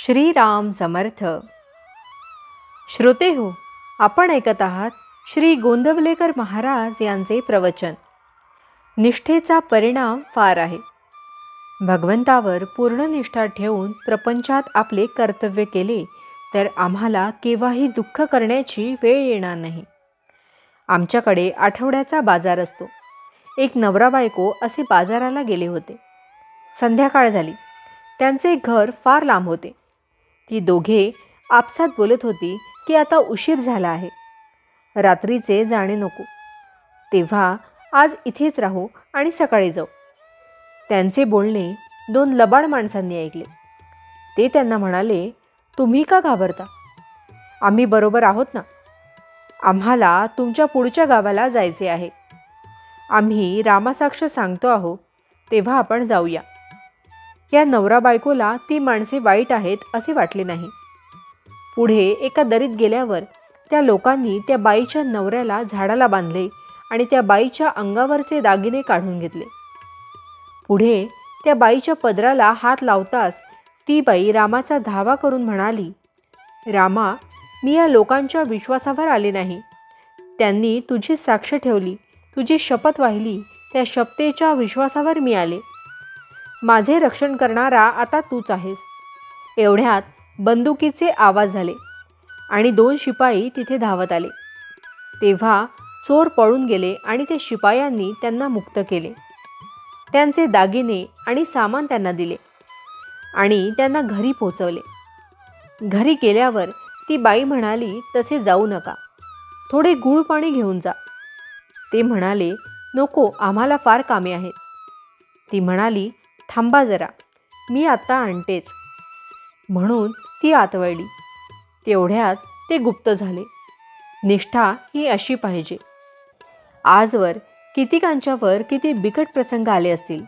श्रीराम समर्थ. श्रोते हो, आपण ऐकत आहात श्री गोंदवलेकर महाराज यांचे प्रवचन. निष्ठेचा परिणाम फार आहे. भगवंतावर पूर्ण निष्ठा ठेवून प्रपंचात आपले कर्तव्य केले तर आम्हाला केव्हाही दुःख करण्याची वेळ येणार नाही. आमच्याकडे आठवड्याचा बाजार असतो. एक नवरा बायको असे बाजाराला गेले होते. संध्याकाळ झाली. त्यांचे घर फार लांब होते. ती दोघे आपसात बोलत होती की आता उशीर झाला आहे, रात्रीचे जाणे नको, तेव्हा आज इथेच राहू आणि सकाळी जाऊ. त्यांचे बोलणे दोन लबाड माणसांनी ऐकले. ते त्यांना म्हणाले, तुम्ही का घाबरता? आम्ही बरोबर आहोत ना. आम्हाला तुमच्या पुढच्या गावाला जायचे आहे. आम्ही रामासाक्ष सांगतो आहोत, तेव्हा आपण जाऊया. या नवरा बायकोला ती माणसे वाईट आहेत असे वाटले नाही. पुढे एका दरीत गेल्यावर त्या लोकांनी त्या बाईच्या नवऱ्याला झाडाला बांधले आणि त्या बाईच्या अंगावरचे दागिने काढून घेतले. पुढे त्या बाईच्या पदराला हात लावताच ती बाई रामाचा धावा करून म्हणाली, रामा, मी या लोकांच्या विश्वासावर आले नाही. त्यांनी तुझी साक्ष ठेवली, तुझी शपथ वाहिली, त्या शपथेच्या विश्वासावर मी आले. माझे रक्षण करणारा आता तूच आहेस. एवढ्यात बंदुकीचे आवाज झाले आणि दोन शिपाई तिथे धावत आले. तेव्हा चोर पळून गेले आणि ते शिपायांनी त्यांना मुक्त केले. त्यांचे दागिने आणि सामान त्यांना दिले आणि त्यांना घरी पोचवले. घरी गेल्यावर ती बाई म्हणाली, तसे जाऊ नका, थोडे गूळ पाणी घेऊन जा. ते म्हणाले, नको, आम्हाला फार कामे आहेत. ती म्हणाली, थांबा जरा, मी आत्ता आणतेच. म्हणून ती आत वळली. तेवढ्यात ते गुप्त झाले. निष्ठा ही अशी पाहिजे. आजवर कितीकांच्यावर किती बिकट प्रसंग आले असतील,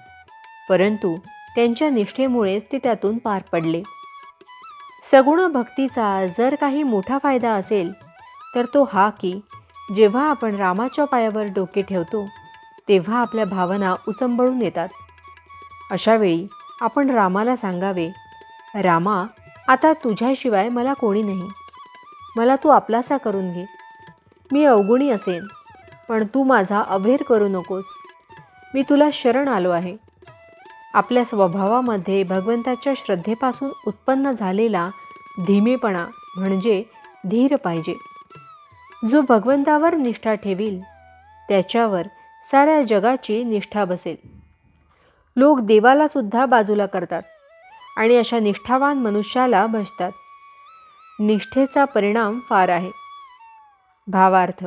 परंतु त्यांच्या निष्ठेमुळेच ते त्यातून पार पडले. सगुण भक्तीचा जर काही मोठा फायदा असेल तर तो हा की जेव्हा आपण रामाच्या पायावर डोके ठेवतो तेव्हा आपल्या भावना उचंबळून येतात. अशावेळी आपण रामाला सांगावे, रामा, आता तुझ्याशिवाय मला कोणी नाही. मला तू आपलासा करून घे. मी अवगुणी असेन, पण तू माझा अवहेर करू नकोस. मी तुला शरण आलो आहे. आपल्या स्वभावामध्ये भगवंताच्या श्रद्धेपासून उत्पन्न झालेला धीमेपणा म्हणजे धीर पाहिजे. जो भगवंतावर निष्ठा ठेवील त्याच्यावर साऱ्या जगाची निष्ठा बसेल. लोक देवाला सुद्धा बाजूला करतात आणि अशा निष्ठावान मनुष्याला भजतात. निष्ठेचा परिणाम फार आहे. भावार्थ,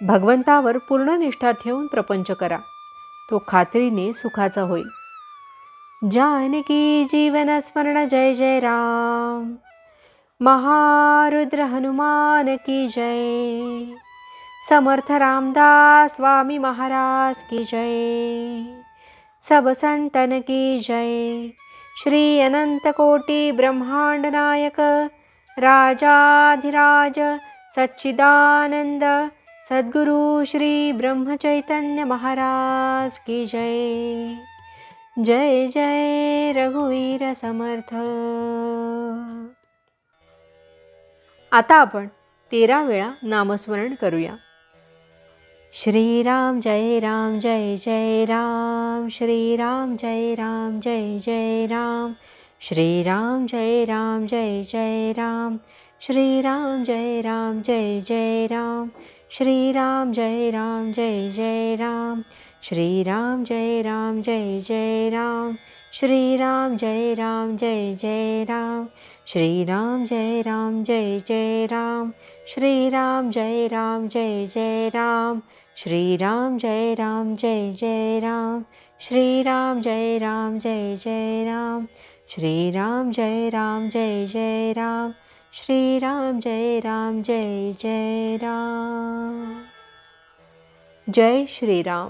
भगवंतावर पूर्ण निष्ठा ठेवून प्रपंच करा, तो खात्रीने सुखाचा होईल. जानकी जीवन स्मरण जय जय राम. महारुद्र हनुमान की जय. समर्थ रामदास स्वामी महाराज की जय. सब संतन की जय. श्री अनंत कोटि ब्रह्मांड नायक राजाधिराज सच्चिदानंद सद्गुरु श्री ब्रह्म चैतन्य महाराज की जय. जय जय रघुवीर समर्थ. आता आपण 13 वेळा नामस्मरण करूया. श्रीराम जय राम जय जय राम. श्रीराम जय राम जय जय राम. श्रीराम जय राम जय जय राम. श्रीराम जय राम जय जय राम. श्रीराम जय राम जय जय राम. श्रीराम जय राम जय जय राम. श्रीराम जय राम जय जय राम. श्रीराम जय राम जय जय राम. श्रीराम जय राम जय जय राम. श्रीराम जय राम जय जय राम. श्रीराम जय राम जय जय राम. श्रीराम जय राम जय जय राम. श्रीराम जय राम जय जय राम. जय श्रीराम.